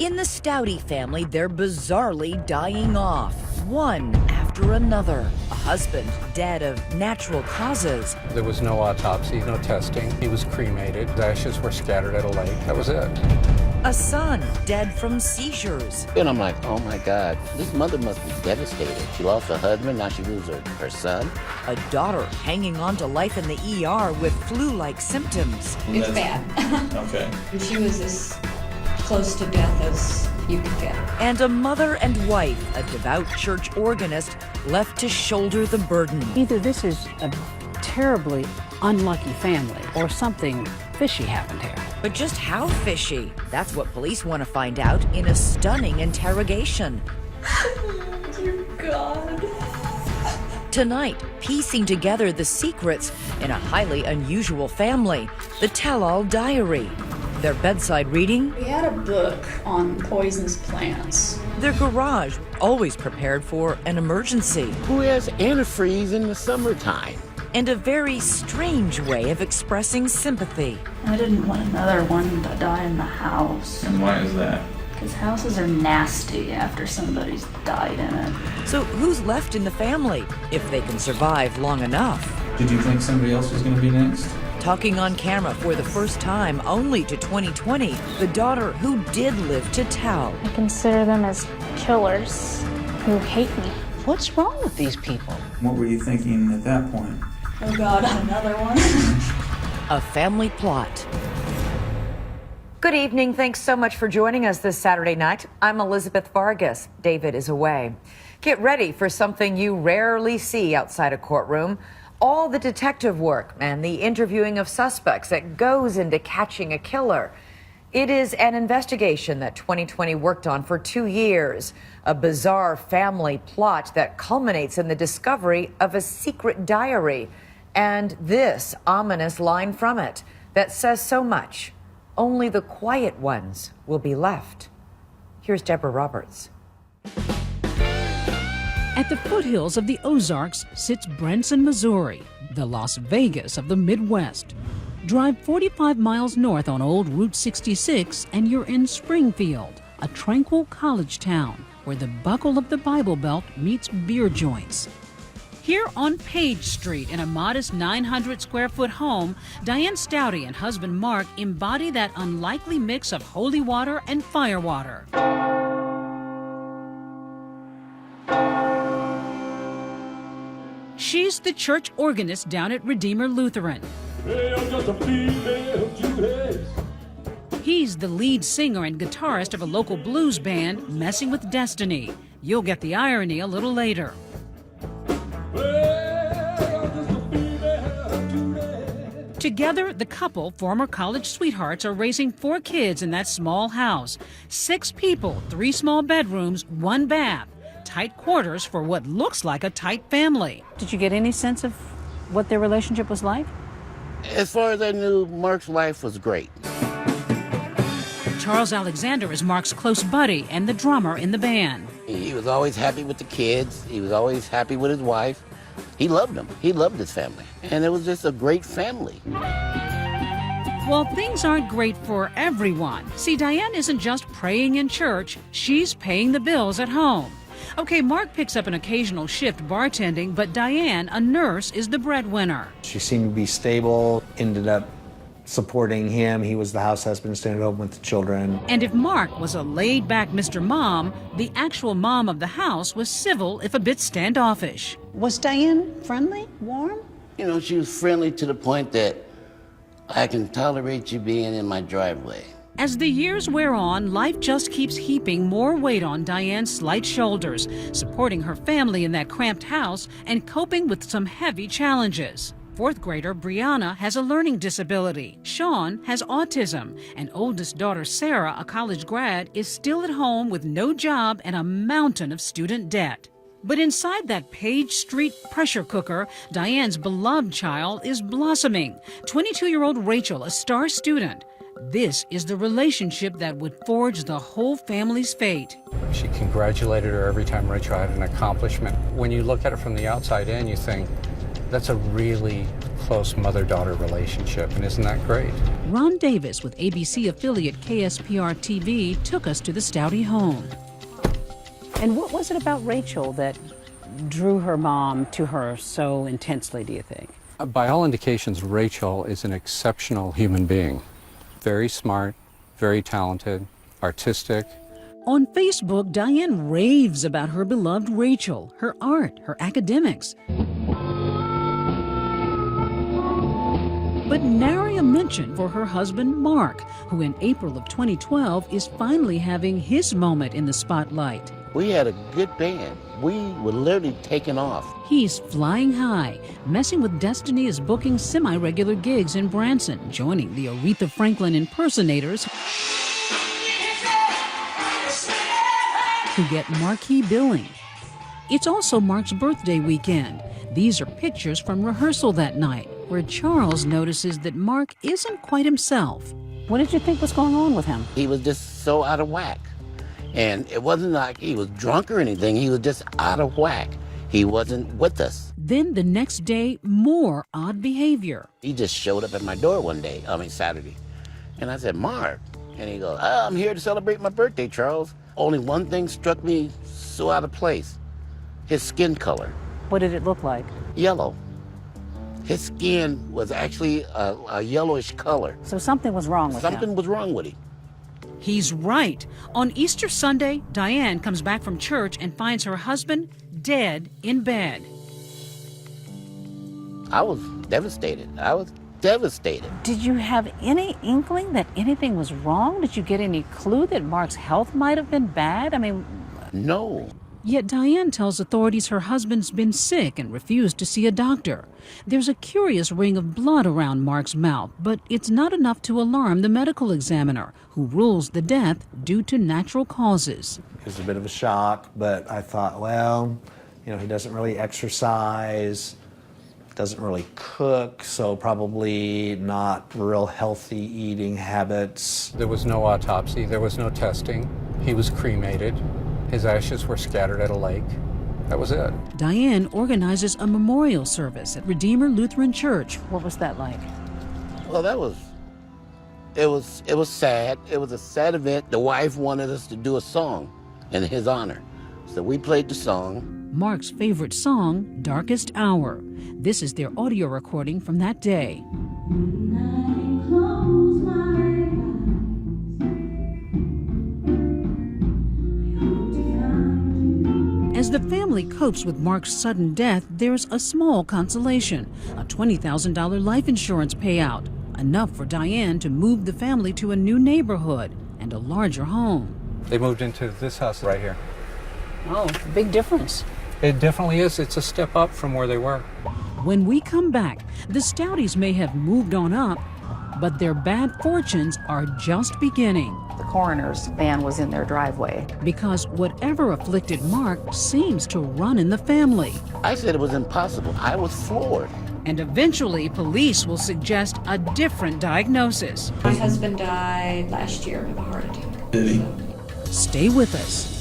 In the Stouty family, they're bizarrely dying off, one after another. A husband dead of natural causes. There was no autopsy, no testing. He was cremated. His ashes were scattered at a lake. That was it. A son dead from seizures. And I'm like, oh my God, this mother must be devastated. She lost her husband, now she loses her son. A daughter hanging on to life in the ER with flu-like symptoms. It's bad. Okay. She was as close to death as you could get. And a mother and wife, a devout church organist, left to shoulder the burden. Either this is a terribly unlucky family or something fishy happened here. But just how fishy? That's what police want to find out in a stunning interrogation. Dear God. Tonight, piecing together the secrets in a highly unusual family, the tell-all diary. Their bedside reading, We had a book on poisonous plants. their garage, always prepared for an emergency, Who has antifreeze in the summertime? and a very strange way of expressing sympathy. I didn't want another one to die in the house. And why is that? Because houses are nasty after somebody's died in it. So who's left in the family, if they can survive long enough? Did you think somebody else was going to be next? Talking on camera for the first time only to 2020, the daughter who did live to tell. I consider them as killers who hate me. What's wrong with these people? What were you thinking at that point? Oh God, another one. A family plot. Good evening. Thanks so much for joining us this Saturday night. I'm Elizabeth Vargas. David is away. Get ready for something you rarely see outside a courtroom. All the detective work and the interviewing of suspects that goes into catching a killer. It is an investigation that 2020 worked on for 2 years. A bizarre family plot that culminates in the discovery of a secret diary. And this ominous line from it that says so much. Only the quiet ones will be left. Here's Deborah Roberts. At the foothills of the Ozarks sits Branson, Missouri, the Las Vegas of the Midwest. Drive 45 miles north on old Route 66 and you're in Springfield, a tranquil college town where the buckle of the Bible Belt meets beer joints. Here on Page Street, in a modest 900-square-foot home, Diane Stouty and husband Mark embody that unlikely mix of holy water and firewater. She's the church organist down at Redeemer Lutheran. He's the lead singer and guitarist of a local blues band, Messing with Destiny. You'll get the irony a little later. Together, the couple, former college sweethearts, are raising 4 kids in that small house. 6 people, 3 small bedrooms, 1 bath. Tight quarters for what looks like a tight family. Did you get any sense of what their relationship was like? As far as I knew, Mark's wife was great. Charles Alexander is Mark's close buddy and the drummer in the band. He was always happy with the kids. He was always happy with his wife. He loved them. He loved his family. And it was just a great family. Well, things aren't great for everyone. See, Diane isn't just praying in church, she's paying the bills at home. Okay, Mark picks up an occasional shift bartending, but Diane, a nurse, is the breadwinner. She seemed to be stable, ended up supporting him. He was the house husband, staying at home with the children. And if Mark was a laid-back Mr. Mom, the actual mom of the house was civil, if a bit standoffish. Was Diane friendly, warm? You know, she was friendly to the point that I can tolerate you being in my driveway. As the years wear on, life just keeps heaping more weight on Diane's slight shoulders, supporting her family in that cramped house and coping with some heavy challenges. 4th grader Brianna has a learning disability. Sean has autism. And oldest daughter Sarah, a college grad, is still at home with no job and a mountain of student debt. But inside that Page Street pressure cooker, Diane's beloved child is blossoming. 22-year-old Rachel, a star student. This is the relationship that would forge the whole family's fate. She congratulated her every time Rachel had an accomplishment. When you look at it from the outside in, you think, That's a really close mother-daughter relationship, and isn't that great? Ron Davis with ABC affiliate KSPR TV took us to the Stouty home. And what was it about Rachel that drew her mom to her so intensely, do you think? By all indications, Rachel is an exceptional human being. Very smart, very talented, artistic. On Facebook, Diane raves about her beloved Rachel, her art, her academics. But nary a mention for her husband, Mark, who in April of 2012 is finally having his moment in the spotlight. We had a good band. We were literally taking off. He's flying high. Messing with Destiny is booking semi-regular gigs in Branson, joining the Aretha Franklin impersonators who get marquee billing. It's also Mark's birthday weekend. These are pictures from rehearsal that night, where Charles notices that Mark isn't quite himself. What did you think was going on with him? He was just so out of whack. And it wasn't like he was drunk or anything. He was just out of whack. He wasn't with us. Then the next day, more odd behavior. He just showed up at my door one day, Saturday. And I said, Mark. And he goes, I'm here to celebrate my birthday, Charles. Only one thing struck me so out of place. His skin color. What did it look like? Yellow. His skin was actually a yellowish color. So something was wrong with him. Something was wrong with him. He's right. On Easter Sunday, Diane comes back from church and finds her husband dead in bed. I was devastated. Did you have any inkling that anything was wrong? Did you get any clue that Mark's health might have been bad? No. Yet Diane tells authorities her husband's been sick and refused to see a doctor. There's a curious ring of blood around Mark's mouth, but it's not enough to alarm the medical examiner, who rules the death due to natural causes. It was a bit of a shock, but I thought, well, he doesn't really exercise, doesn't really cook, so probably not real healthy eating habits. There was no autopsy, there was no testing. He was cremated. His ashes were scattered at a lake. That was it. Diane organizes a memorial service at Redeemer Lutheran Church. What was that like? Well, it was sad. It was a sad event. The wife wanted us to do a song in his honor. So we played the song. Mark's favorite song, Darkest Hour. This is their audio recording from that day. As the family copes with Mark's sudden death, there's a small consolation, a $20,000 life insurance payout, enough for Diane to move the family to a new neighborhood and a larger home. They moved into this house right here. Oh, big difference. It definitely is. It's a step up from where they were. When we come back, the Stouties may have moved on up, but their bad fortunes are just beginning. The coroner's van was in their driveway. Because whatever afflicted Mark seems to run in the family. I said it was impossible. I was floored. And eventually, police will suggest a different diagnosis. My husband died last year of a heart attack. Did he? Stay with us.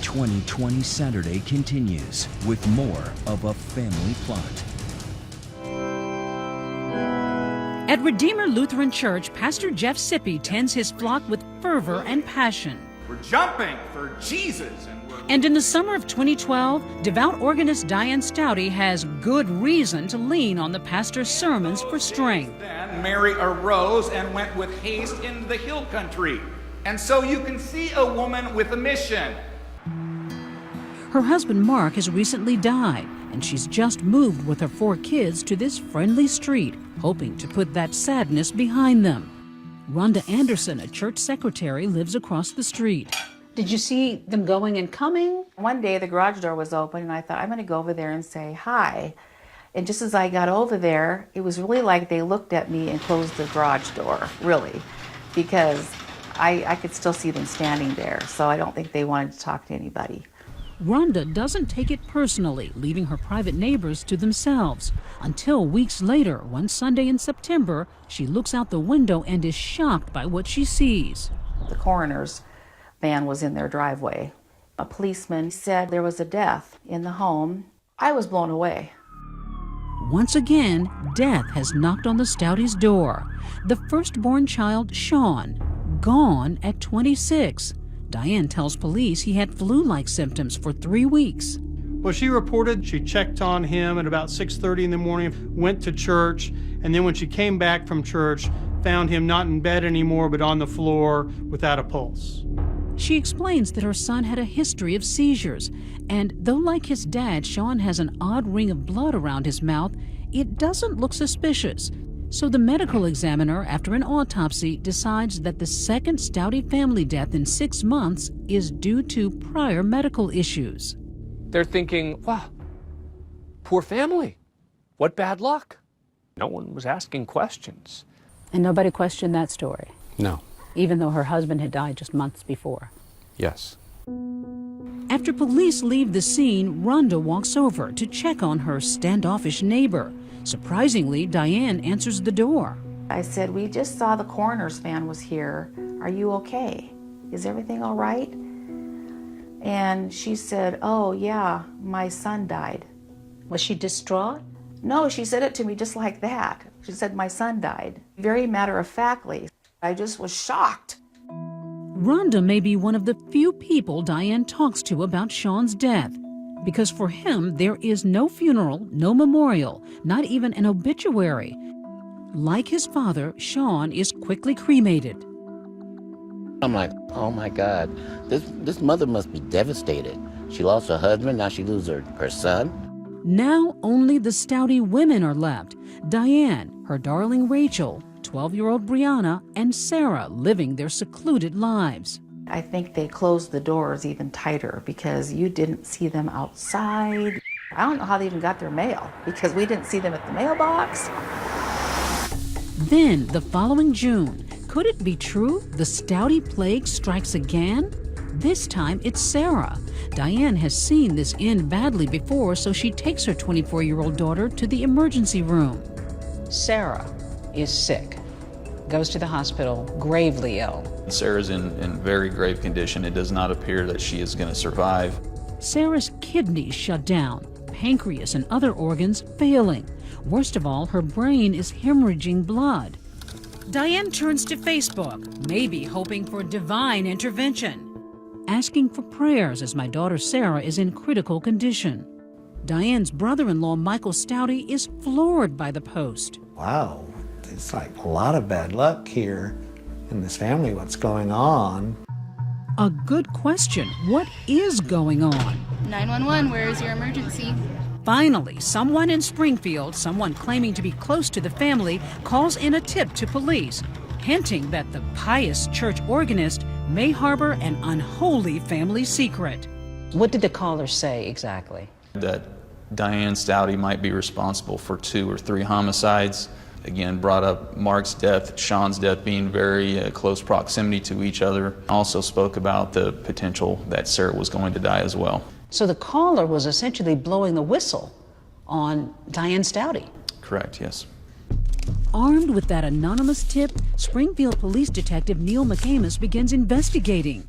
"2020 Saturday continues with more of A Family Plot. At Redeemer Lutheran Church, Pastor Jeff Sippy tends his flock with fervor and passion. We're jumping for Jesus. And in the summer of 2012, devout organist Diane Stouty has good reason to lean on the pastor's sermons for strength. Then Mary arose and went with haste in the hill country. And so you can see a woman with a mission. Her husband Mark has recently died, and she's just moved with her 4 kids to this friendly street, hoping to put that sadness behind them. Rhonda Anderson, a church secretary, lives across the street. Did you see them going and coming? One day the garage door was open and I thought, I'm going to go over there and say hi. And just as I got over there, it was really like they looked at me and closed the garage door, really, because I could still see them standing there. So I don't think they wanted to talk to anybody. Rhonda doesn't take it personally, leaving her private neighbors to themselves. Until weeks later, one Sunday in September, she looks out the window and is shocked by what she sees. The coroner's van was in their driveway. A policeman said there was a death in the home. I was blown away. Once again, death has knocked on the Stouty's door. The firstborn child, Sean, gone at 26. Diane tells police he had flu-like symptoms for 3 weeks. Well, she reported she checked on him at about 6:30 in the morning, went to church, and then when she came back from church, found him not in bed anymore, but on the floor without a pulse. She explains that her son had a history of seizures, and though like his dad, Sean has an odd ring of blood around his mouth, it doesn't look suspicious. So the medical examiner, after an autopsy, decides that the second Stouty family death in 6 months is due to prior medical issues. They're thinking, wow, poor family. What bad luck. No one was asking questions. And nobody questioned that story, No. even though her husband had died just months before. Yes. After police leave the scene, Rhonda walks over to check on her standoffish neighbor. Surprisingly, Diane answers the door. I said, we just saw the coroner's van was here. Are you okay? Is everything all right? And she said, oh yeah, my son died. Was she distraught? No, she said it to me just like that. She said, my son died. Very matter-of-factly. I just was shocked. Rhonda may be one of the few people Diane talks to about Sean's death, because for him there is no funeral, no memorial, not even an obituary. Like his father, Sean is quickly cremated. I'm like, oh my God, this mother must be devastated. She lost her husband, now she loses her son. Now only the Stouty women are left. Diane, her darling Rachel, 12-year-old Brianna, and Sarah living their secluded lives. I think they closed the doors even tighter because you didn't see them outside. I don't know how they even got their mail because we didn't see them at the mailbox. Then, the following June, could it be true the Stouty plague strikes again? This time it's Sarah. Diane has seen this end badly before, so she takes her 24-year-old daughter to the emergency room. Sarah is sick, goes to the hospital, gravely ill. Sarah's in very grave condition. It does not appear that she is going to survive. Sarah's kidneys shut down, pancreas and other organs failing. Worst of all, her brain is hemorrhaging blood. Diane turns to Facebook, maybe hoping for divine intervention, asking for prayers as my daughter Sarah is in critical condition. Diane's brother-in-law, Michael Stouty, is floored by the post. Wow, it's like a lot of bad luck here in this family. What's going on? A good question. What is going on? 911, where is your emergency? Finally, someone in Springfield, someone claiming to be close to the family, calls in a tip to police, hinting that the pious church organist may harbor an unholy family secret. What did the caller say exactly? That Diane Stouty might be responsible for 2 or 3 homicides. Again, brought up Mark's death, Sean's death being very close proximity to each other. Also spoke about the potential that Sarah was going to die as well. So the caller was essentially blowing the whistle on Diane Stouty. Correct, yes. Armed with that anonymous tip, Springfield Police Detective Neil McCamus begins investigating.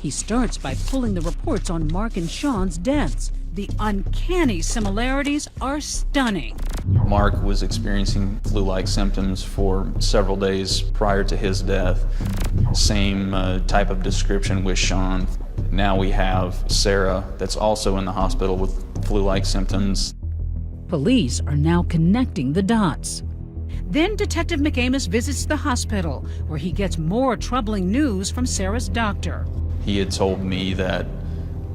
He starts by pulling the reports on Mark and Sean's deaths. The uncanny similarities are stunning. Mark was experiencing flu-like symptoms for several days prior to his death. Same type of description with Sean. Now we have Sarah that's also in the hospital with flu-like symptoms. Police are now connecting the dots. Then Detective McCamus visits the hospital, where he gets more troubling news from Sarah's doctor. He had told me that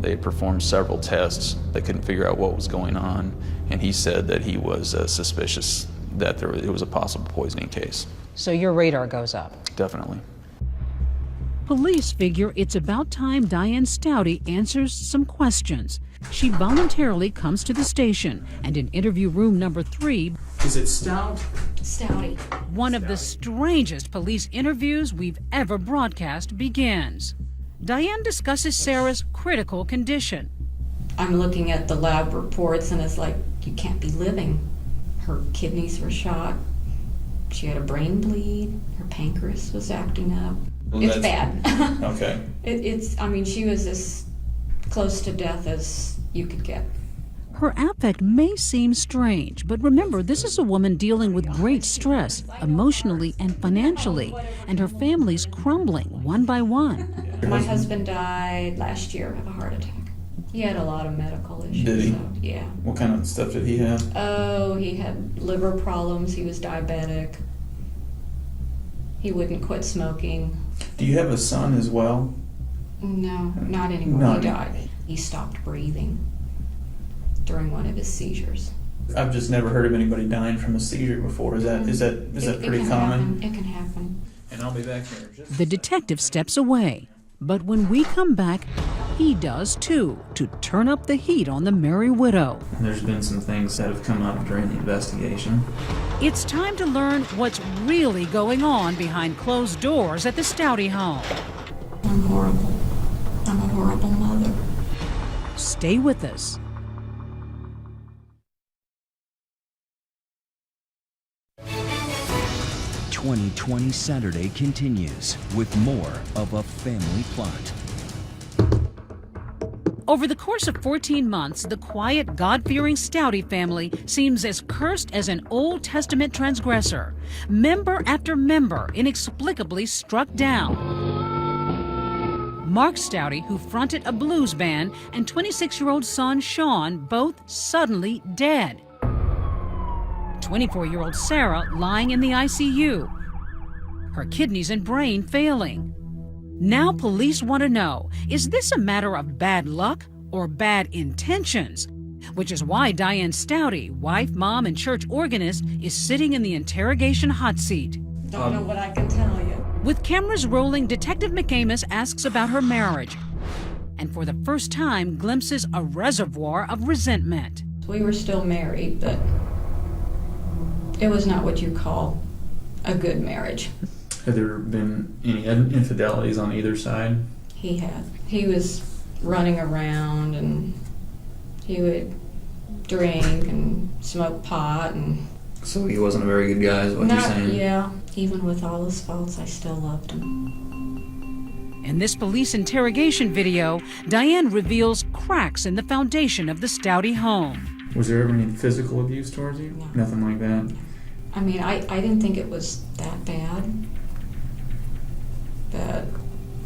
they had performed several tests. They couldn't figure out what was going on, and he said that he was suspicious that it was a possible poisoning case. So your radar goes up? Definitely. Police figure it's about time Diane Stouty answers some questions. She voluntarily comes to the station, and in interview room number 3... Is it Stout? Stouty. One of the strangest police interviews we've ever broadcast begins. Diane discusses Sarah's critical condition. I'm looking at the lab reports and it's like, you can't be living. Her kidneys were shot. She had a brain bleed. Her pancreas was acting up. Well, it's bad. Okay. I mean, she was this close to death as you could get. Her affect may seem strange, but remember, this is a woman dealing with great stress, emotionally and financially, and her family's crumbling one by one. My husband died last year of a heart attack. He had a lot of medical issues. Did he? So, yeah. What kind of stuff did he have? Oh, he had liver problems. He was diabetic. He wouldn't quit smoking. Do you have a son as well? No, not anymore. No. He died. He stopped breathing during one of his seizures. I've just never heard of anybody dying from a seizure before. Is that pretty common? It can happen. And I'll be back here. The detective steps away, but when we come back, he does too, to turn up the heat on the Merry Widow. There's been some things that have come up during the investigation. It's time to learn what's really going on behind closed doors at the Stouty home. I'm horrible. I'm a horrible mother. Stay with us. "2020 Saturday" continues with more of A Family Plot. Over the course of 14 months, the quiet, God-fearing Stouty family seems as cursed as an Old Testament transgressor. Member after member inexplicably struck down. Mark Stouty, who fronted a blues band, and 26-year-old son Sean, both suddenly dead. 24-year-old Sarah lying in the ICU, her kidneys and brain failing. Now police want to know, is this a matter of bad luck or bad intentions? Which is why Diane Stouty, wife, mom, and church organist, is sitting in the interrogation hot seat. Don't know what I can tell you. With cameras rolling, Detective McAmis asks about her marriage, and for the first time glimpses a reservoir of resentment. We were still married, but it was not what you call a good marriage. Have there been any infidelities on either side? He had. He was running around and he would drink and smoke pot and... So he wasn't a very good guy is what you're saying? Yeah. Even with all his faults, I still loved him. In this police interrogation video, Diane reveals cracks in the foundation of the Stouty home. Was there ever any physical abuse towards you? No. Nothing like that? I mean, I didn't think it was that bad. But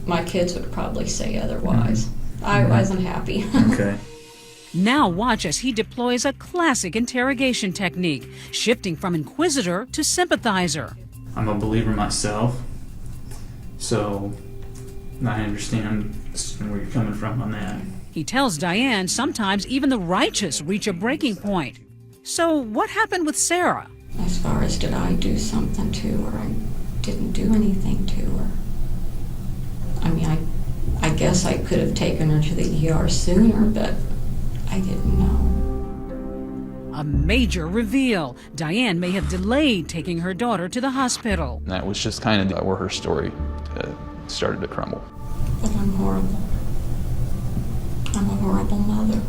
my kids would probably say otherwise. I wasn't happy. Okay. Now watch as he deploys a classic interrogation technique, shifting from inquisitor to sympathizer. I'm a believer myself, so I understand where you're coming from on that. He tells Diane sometimes even the righteous reach a breaking point. So what happened with Sarah? As far as did I do something to her, I didn't do anything to her. I mean, I guess I could have taken her to the ER sooner, but I didn't know. A major reveal. Diane may have delayed taking her daughter to the hospital. And that was just kind of where her story started to crumble. But I'm horrible. I'm a horrible mother.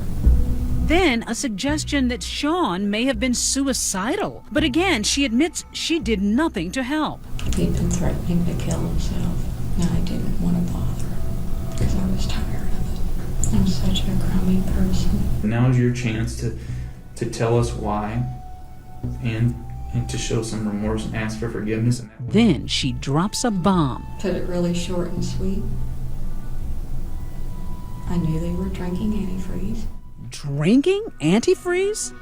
Then a suggestion that Sean may have been suicidal. But again, she admits she did nothing to help. He'd been threatening to kill himself, and I didn't want to bother because I was tired of it. I'm such a crummy person. Now's your chance to tell us why and to show some remorse and ask for forgiveness. Then she drops a bomb. Put it really short and sweet. I knew they were drinking antifreeze. Drinking antifreeze?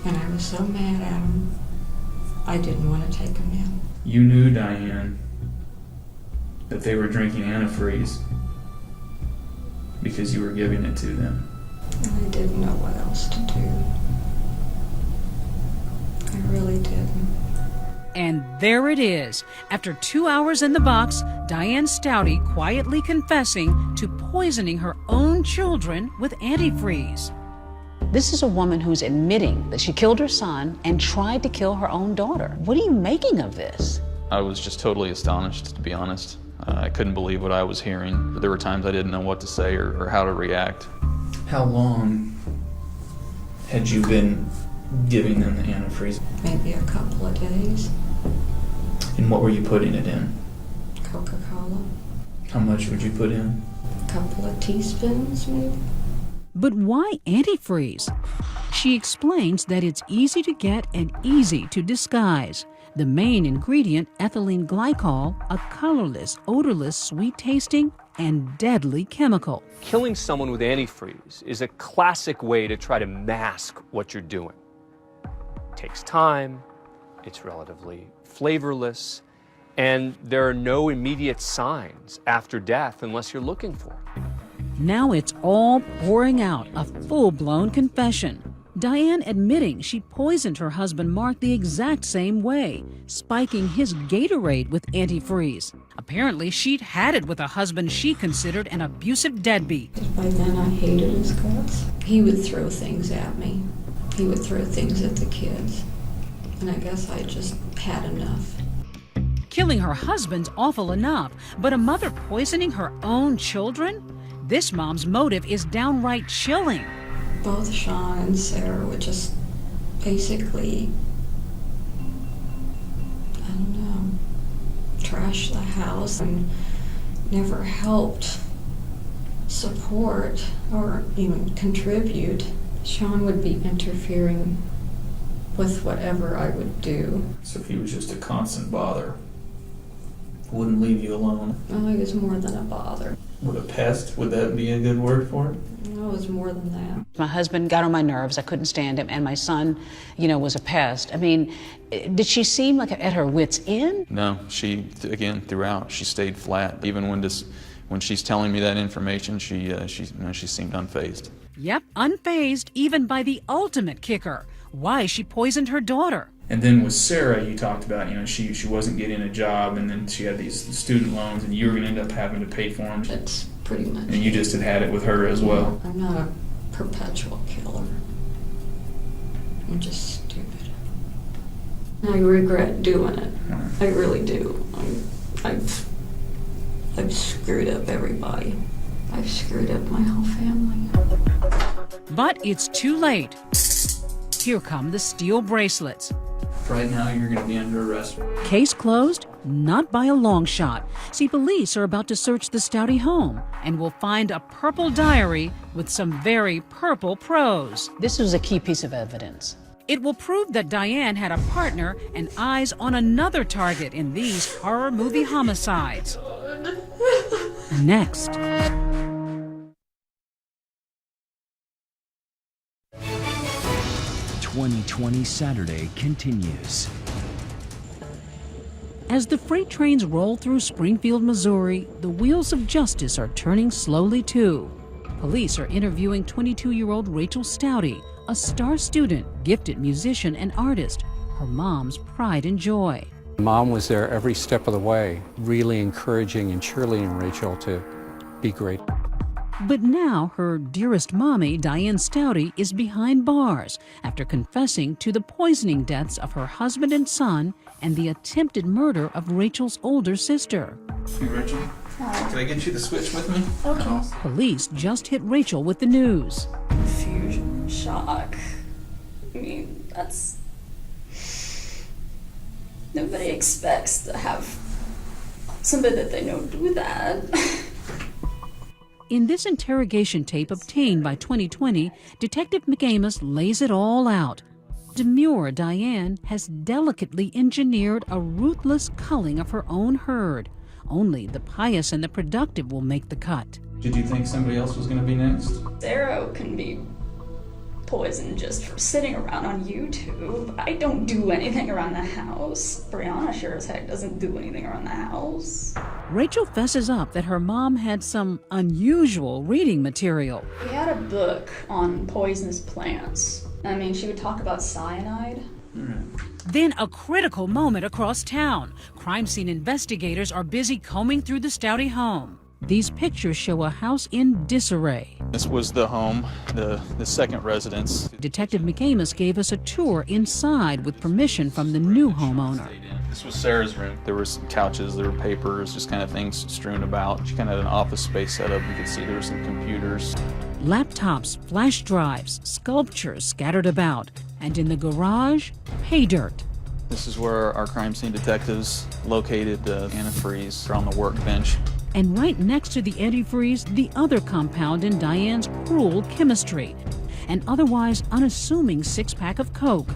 And I was so mad at them, I didn't want to take them in. You knew, Diane, that they were drinking antifreeze because you were giving it to them. And I didn't know what else to do. I really didn't. And there it is. After 2 hours in the box, Diane Stouty quietly confessing to poisoning her own children with antifreeze. This is a woman who's admitting that she killed her son and tried to kill her own daughter. What are you making of this? I was just totally astonished, to be honest. I couldn't believe what I was hearing. There were times I didn't know what to say or how to react. How long had you been giving them the antifreeze? Maybe a couple of days. And what were you putting it in? Coca-Cola. How much would you put in? A couple of teaspoons, maybe. But why antifreeze? She explains that it's easy to get and easy to disguise. The main ingredient, ethylene glycol, a colorless, odorless, sweet-tasting, and deadly chemical. Killing someone with antifreeze is a classic way to try to mask what you're doing. It takes time, it's relatively flavorless, and there are no immediate signs after death unless you're looking for it. Now it's all pouring out, a full-blown confession. Diane admitting she poisoned her husband Mark the exact same way, spiking his Gatorade with antifreeze. Apparently, she'd had it with a husband she considered an abusive deadbeat. By then, I hated his guts. He would throw things at me. He would throw things at the kids. And I guess I just had enough. Killing her husband's awful enough, but a mother poisoning her own children? This mom's motive is downright chilling. Both Sean and Sarah would just basically, I don't know, trash the house and never helped support or even contribute. Sean would be interfering with whatever I would do. So if he was just a constant bother, wouldn't leave you alone. Well, he was more than a bother. Would a pest, would that be a good word for it? No, it was more than that. My husband got on my nerves. I couldn't stand him. And my son, was a pest. I mean, did she seem like at her wit's end? No, she, again, throughout, she stayed flat. Even when she's telling me that information, she seemed unfazed. Yep, unfazed even by the ultimate kicker, why she poisoned her daughter. And then with Sarah, you talked about, she wasn't getting a job, and then she had these student loans, and you were going to end up having to pay for them. That's pretty much. And you just had it with her as well. I'm not a perpetual killer. I'm just stupid. I regret doing it. I really do. I've screwed up everybody. I've screwed up my whole family. But it's too late. Here come the steel bracelets. Right now, you're going to be under arrest. Case closed? Not by a long shot. See, police are about to search the Stouty home and will find a purple diary with some very purple prose. This was a key piece of evidence. It will prove that Diane had a partner and eyes on another target in these horror movie homicides. Next. 2020 Saturday continues. As the freight trains roll through Springfield, Missouri, the wheels of justice are turning slowly too. Police are interviewing 22-year-old Rachel Stouty, a star student, gifted musician and artist, her mom's pride and joy. Mom was there every step of the way, really encouraging and cheerleading Rachel to be great. But now her dearest mommy, Diane Stouty, is behind bars after confessing to the poisoning deaths of her husband and son and the attempted murder of Rachel's older sister. Hey, Rachel, can I get you to switch with me? Okay. Police just hit Rachel with the news. Confusion, shock. I mean, that's... Nobody expects to have somebody that they know do that. In this interrogation tape obtained by 2020, Detective McAmis lays it all out. Demure Diane has delicately engineered a ruthless culling of her own herd. Only the pious and the productive will make the cut. Did you think somebody else was going to be next? Darrow can be poisoned just for sitting around on YouTube. I don't do anything around the house. Brianna sure as heck doesn't do anything around the house. Rachel fesses up that her mom had some unusual reading material. We had a book on poisonous plants. I mean, she would talk about cyanide. Then a critical moment across town. Crime scene investigators are busy combing through the Stouty home. These pictures show a house in disarray. This was the home, the second residence. Detective McAmis gave us a tour inside with permission from the new homeowner. This was Sarah's room. There were some couches, there were papers, just kind of things strewn about. She kind of had an office space set up. You could see there were some computers. Laptops, flash drives, sculptures scattered about. And in the garage, pay dirt. This is where our crime scene detectives located antifreeze on the workbench. And right next to the antifreeze, the other compound in Diane's cruel chemistry, an otherwise unassuming six-pack of Coke.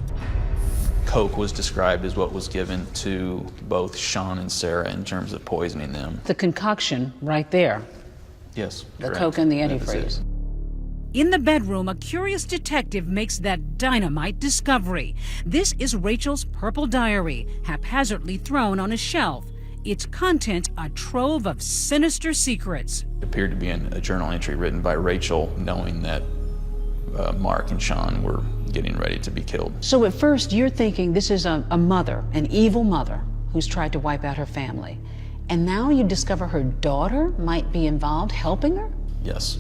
Coke was described as what was given to both Sean and Sarah in terms of poisoning them. The concoction right there. Yes, The correct. Coke and the That is antifreeze. it. In the bedroom, a curious detective makes that dynamite discovery. This is Rachel's purple diary, haphazardly thrown on a shelf. Its content a trove of sinister secrets. It appeared to be a journal entry written by Rachel, knowing that Mark and Sean were getting ready to be killed. So at first you're thinking this is a mother, an evil mother, who's tried to wipe out her family. And now you discover her daughter might be involved helping her? Yes.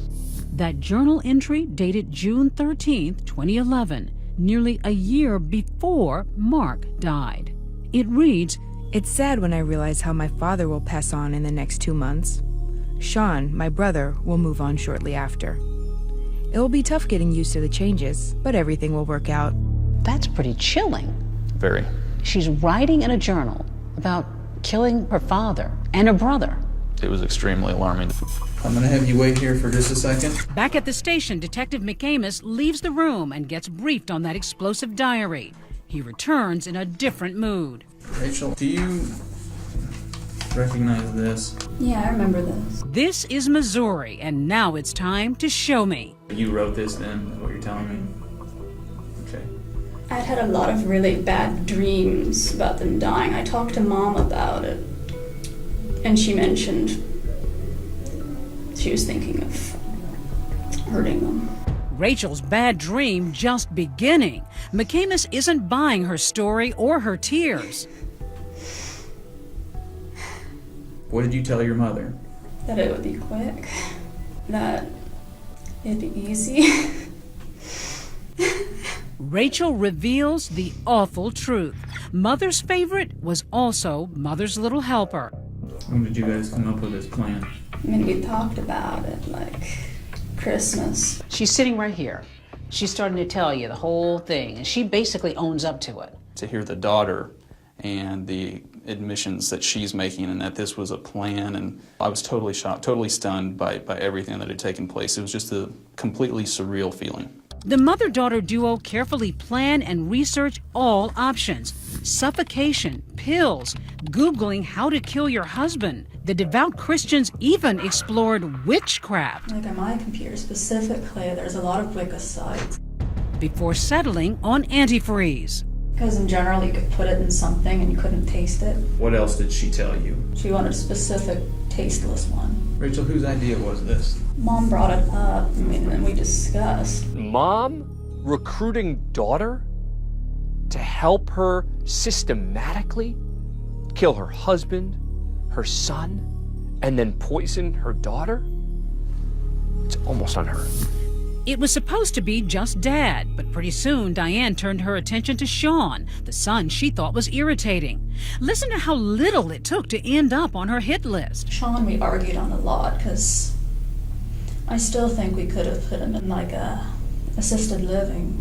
That journal entry dated June 13th, 2011, nearly a year before Mark died. It reads, "It's sad when I realize how my father will pass on in the next 2 months. Sean, my brother, will move on shortly after. It will be tough getting used to the changes, but everything will work out." That's pretty chilling. Very. She's writing in a journal about killing her father and her brother. It was extremely alarming. I'm gonna have you wait here for just a second. Back at the station, Detective McAmis leaves the room and gets briefed on that explosive diary. He returns in a different mood. Rachel, do you recognize this? Yeah, I remember this. This is Missouri, and now it's time to show me. You wrote this then, is what you're telling me? Okay. I'd had a lot of really bad dreams about them dying. I talked to Mom about it, and she mentioned she was thinking of hurting them. Rachel's bad dream just beginning. McAmis isn't buying her story or her tears. What did you tell your mother? That it would be quick, that it'd be easy. Rachel reveals the awful truth. Mother's favorite was also Mother's little helper. When did you guys come up with this plan? I mean, we talked about it, like Christmas. She's sitting right here. She's starting to tell you the whole thing, and she basically owns up to it. To hear the daughter and the admissions that she's making and that this was a plan, and I was totally shocked, totally stunned by everything that had taken place. It was just a completely surreal feeling. The mother-daughter duo carefully plan and research all options. Suffocation, pills, Googling how to kill your husband. The devout Christians even explored witchcraft. Like on my computer specifically, there's a lot of Wicca sites. Before settling on antifreeze. Because in general, you could put it in something and you couldn't taste it. What else did she tell you? She wanted a specific tasteless one. Rachel, whose idea was this? Mom brought it up, and we discussed. Mom recruiting daughter to help her systematically kill her husband, her son, and then poison her daughter? It's almost unheard of. It was supposed to be just Dad, but pretty soon Diane turned her attention to Sean, the son she thought was irritating. Listen to how little it took to end up on her hit list. Sean, we argued on a lot because I still think we could have put him in like a assisted living,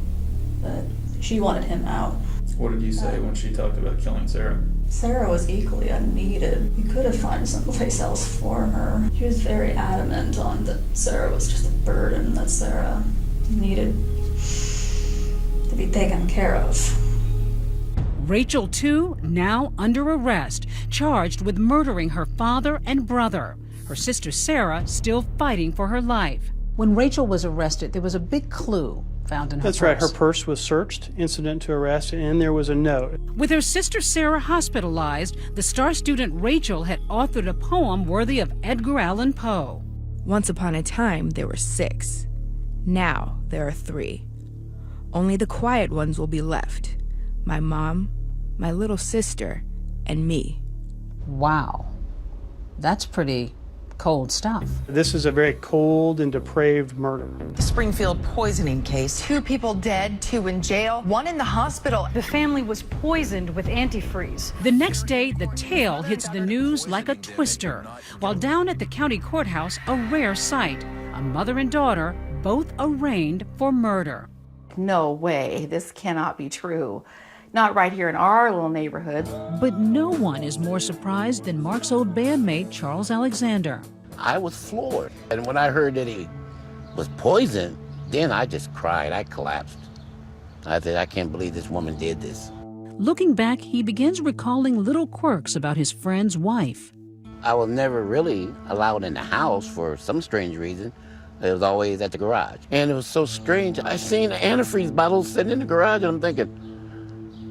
but she wanted him out. What did you say when she talked about killing Sarah? Sarah was equally unneeded. You could have found someplace else for her. She was very adamant on that Sarah was just a burden, that Sarah needed to be taken care of. Rachel, too, now under arrest, charged with murdering her father and brother. Her sister Sarah still fighting for her life. When Rachel was arrested, there was a big clue found in her That's purse. right. Her purse was searched, incident to arrest, and there was a note. With her sister Sarah hospitalized, the star student Rachel had authored a poem worthy of Edgar Allan Poe. Once upon a time, there were 6. Now, there are 3. Only the quiet ones will be left. My mom, my little sister, and me. Wow. That's pretty cold stuff. This is a very cold and depraved murder. The Springfield poisoning case. 2 people dead, 2 in jail, 1 in the hospital. The family was poisoned with antifreeze. The next day, the tale hits the news like a twister. While down at the county courthouse, a rare sight. A mother and daughter, both arraigned for murder. No way, this cannot be true. Not right here in our little neighborhood. But no one is more surprised than Mark's old bandmate, Charles Alexander. I was floored. And when I heard that he was poisoned, then I just cried. I collapsed. I said, I can't believe this woman did this. Looking back, he begins recalling little quirks about his friend's wife. I was never really allowed in the house for some strange reason. It was always at the garage. And it was so strange. I seen antifreeze bottles sitting in the garage, and I'm thinking,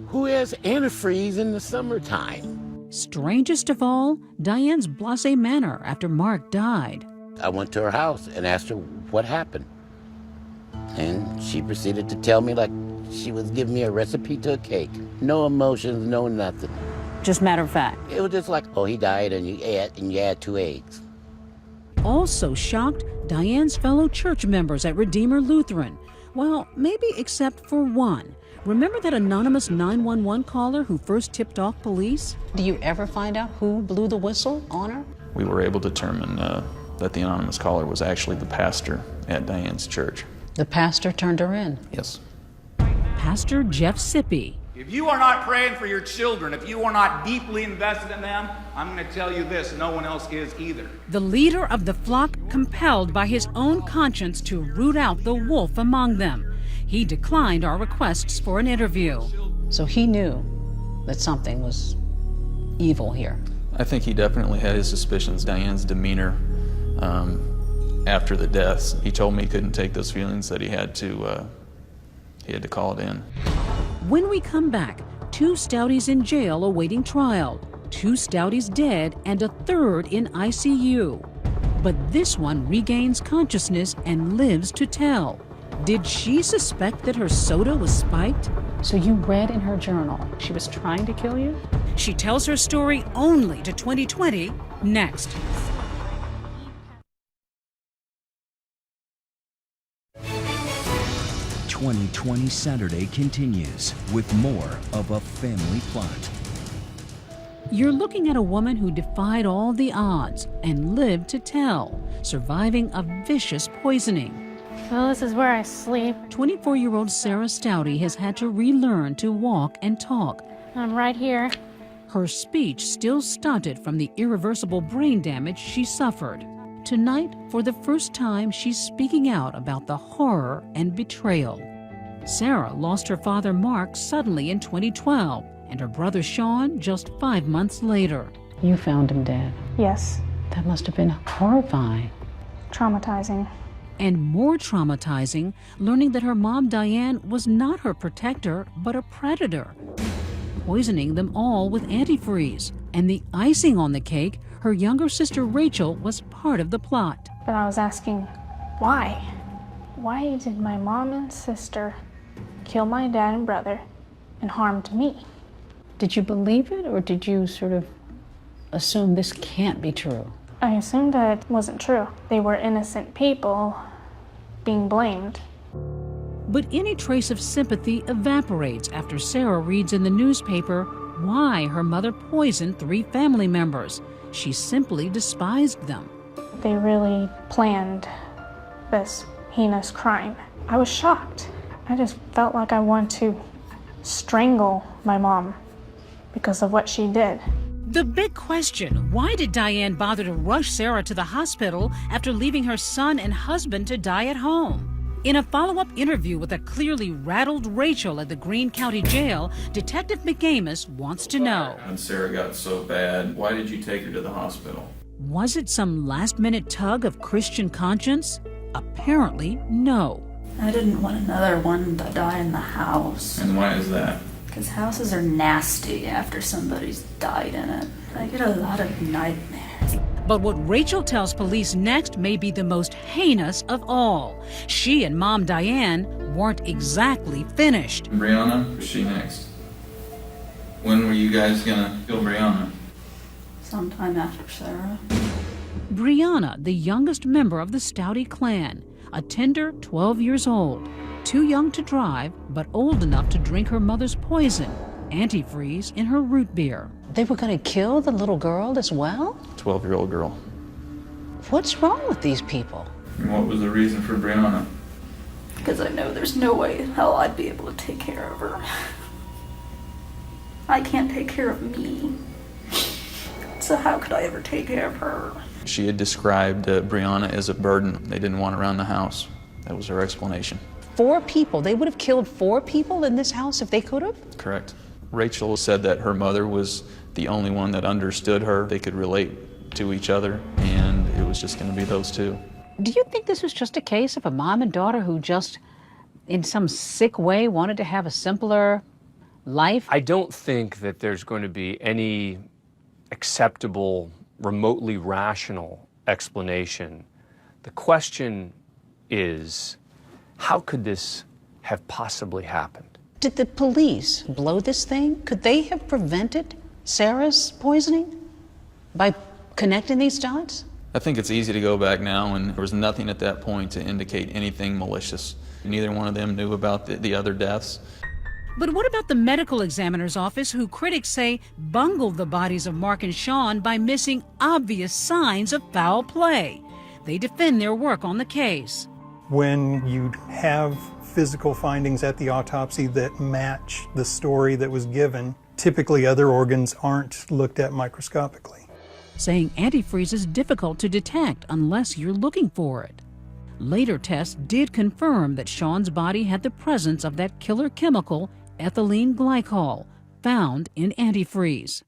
who has antifreeze in the summertime? Strangest of all, Diane's blasé manner after Mark died. I went to her house and asked her what happened. And she proceeded to tell me like she was giving me a recipe to a cake. No emotions, no nothing. Just matter of fact. It was just like, oh, he died and you add 2 eggs. Also shocked, Diane's fellow church members at Redeemer Lutheran. Well, maybe except for one. Remember that anonymous 911 caller who first tipped off police? Do you ever find out who blew the whistle on her? We were able to determine that the anonymous caller was actually the pastor at Diane's church. The pastor turned her in. Yes. Pastor Jeff Sippy. If you are not praying for your children, if you are not deeply invested in them, I'm going to tell you this, no one else is either. The leader of the flock compelled by his own conscience to root out the wolf among them. He declined our requests for an interview. So he knew that something was evil here. I think he definitely had his suspicions. Diane's demeanor after the deaths, he told me he couldn't take those feelings, that he had to call it in. When we come back, 2 Stouties in jail awaiting trial, 2 Stouties dead, and a third in ICU. But this one regains consciousness and lives to tell. Did she suspect that her soda was spiked? So you read in her journal she was trying to kill you? She tells her story only to 2020 next. "2020 Saturday" continues with more of A Family Plot. You're looking at a woman who defied all the odds and lived to tell, surviving a vicious poisoning. Well, this is where I sleep. 24-year-old Sarah Stouty has had to relearn to walk and talk. I'm right here. Her speech still stunted from the irreversible brain damage she suffered. Tonight, for the first time, she's speaking out about the horror and betrayal. Sarah lost her father Mark suddenly in 2012, and her brother Sean just 5 months later. You found him dead. Yes. That must have been horrifying. Traumatizing. And more traumatizing, learning that her mom Diane was not her protector, but a predator, poisoning them all with antifreeze. And the icing on the cake, her younger sister Rachel was part of the plot. But I was asking, why? Why did my mom and sister kill my dad and brother and harmed me? Did you believe it, or did you sort of assume this can't be true? I assumed that it wasn't true. They were innocent people being blamed. But any trace of sympathy evaporates after Sarah reads in the newspaper why her mother poisoned 3 family members. She simply despised them. They really planned this heinous crime. I was shocked. I just felt like I wanted to strangle my mom because of what she did. The big question, why did Diane bother to rush Sarah to the hospital after leaving her son and husband to die at home? In a follow-up interview with a clearly rattled Rachel at the Greene County Jail, Detective McAmis wants to know. When Sarah got so bad, why did you take her to the hospital? Was it some last-minute tug of Christian conscience? Apparently, no. I didn't want another one to die in the house. And why is that? Because houses are nasty after somebody's died in it. I get a lot of nightmares. But what Rachel tells police next may be the most heinous of all. She and Mom Diane weren't exactly finished. Brianna, who's she next? When were you guys gonna kill Brianna? Sometime after Sarah. Brianna, the youngest member of the Stouty clan, a tender 12 years old, too young to drive, but old enough to drink her mother's poison, antifreeze, in her root beer. They were going to kill the little girl as well? 12-year-old girl. What's wrong with these people? And what was the reason for Brianna? Because I know there's no way in hell I'd be able to take care of her. I can't take care of me. So how could I ever take care of her? She had described Brianna as a burden. They didn't want her around the house. That was her explanation. 4 people. They would have killed 4 people in this house if they could have? Correct. Rachel said that her mother was the only one that understood her. They could relate to each other, and it was just going to be those two. Do you think this was just a case of a mom and daughter who just, in some sick way, wanted to have a simpler life? I don't think that there's going to be any acceptable, remotely rational explanation. The question is, how could this have possibly happened? Did the police blow this thing? Could they have prevented Sarah's poisoning by connecting these dots? I think it's easy to go back now, and there was nothing at that point to indicate anything malicious. Neither one of them knew about the other deaths. But what about the medical examiner's office, who critics say bungled the bodies of Mark and Sean by missing obvious signs of foul play? They defend their work on the case. When you have physical findings at the autopsy that match the story that was given, typically other organs aren't looked at microscopically. Saying antifreeze is difficult to detect unless you're looking for it. Later tests did confirm that Sean's body had the presence of that killer chemical, ethylene glycol, found in antifreeze.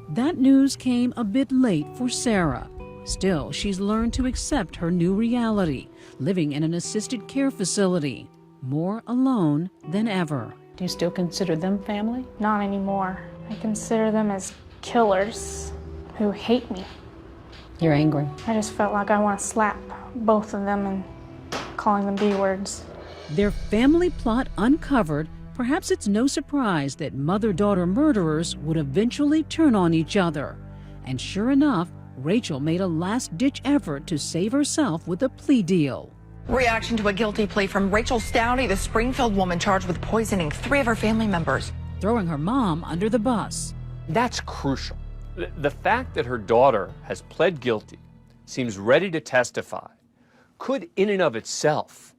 That news came a bit late for Sarah. Still, she's learned to accept her new reality, living in an assisted care facility, more alone than ever. Do you still consider them family? Not anymore. I consider them as killers who hate me. You're angry. I just felt like I want to slap both of them and calling them B words. Their family plot uncovered, perhaps it's no surprise that mother-daughter murderers would eventually turn on each other. And sure enough, Rachel made a last-ditch effort to save herself with a plea deal. Reaction to a guilty plea from Rachel Stouty, the Springfield woman charged with poisoning 3 of her family members. Throwing her mom under the bus. That's crucial. The fact that her daughter has pled guilty, seems ready to testify, could in and of itself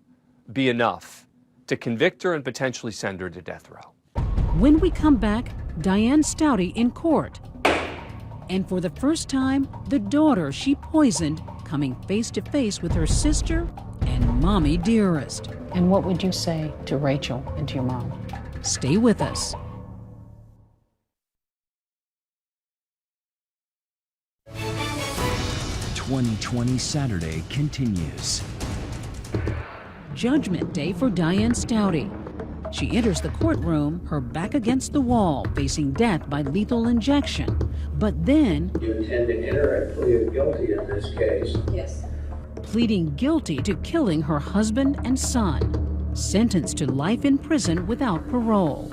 be enough to convict her and potentially send her to death row. When we come back, Diane Stouty in court. And for the first time, the daughter she poisoned coming face to face with her sister and mommy dearest. And what would you say to Rachel and to your mom? Stay with us. "2020 Saturday" continues. Judgment Day for Diane Stouty. She enters the courtroom, her back against the wall, facing death by lethal injection. But then, You intend to enter a plea of guilty in this case? Yes. pleading guilty to killing her husband and son, sentenced to life in prison without parole.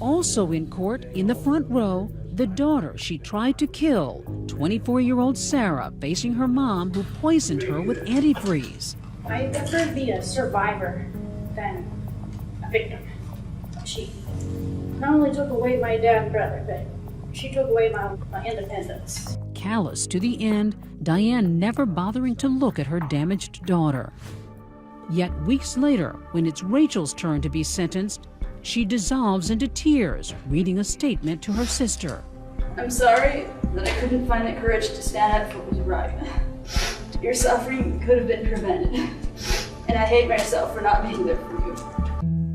Also in court, in the front row, the daughter she tried to kill, 24-year-old Sarah, facing her mom who poisoned her with antifreeze. I'd prefer to be a survivor than a victim. She not only took away my dad and brother, but she took away my independence. Callous to the end, Diane never bothering to look at her damaged daughter. Yet weeks later, when it's Rachel's turn to be sentenced, she dissolves into tears, reading a statement to her sister. I'm sorry that I couldn't find the courage to stand up for what was right. Your suffering could have been prevented. And I hate myself for not being there for you.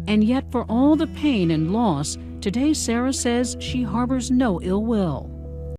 And yet for all the pain and loss, today Sarah says she harbors no ill will.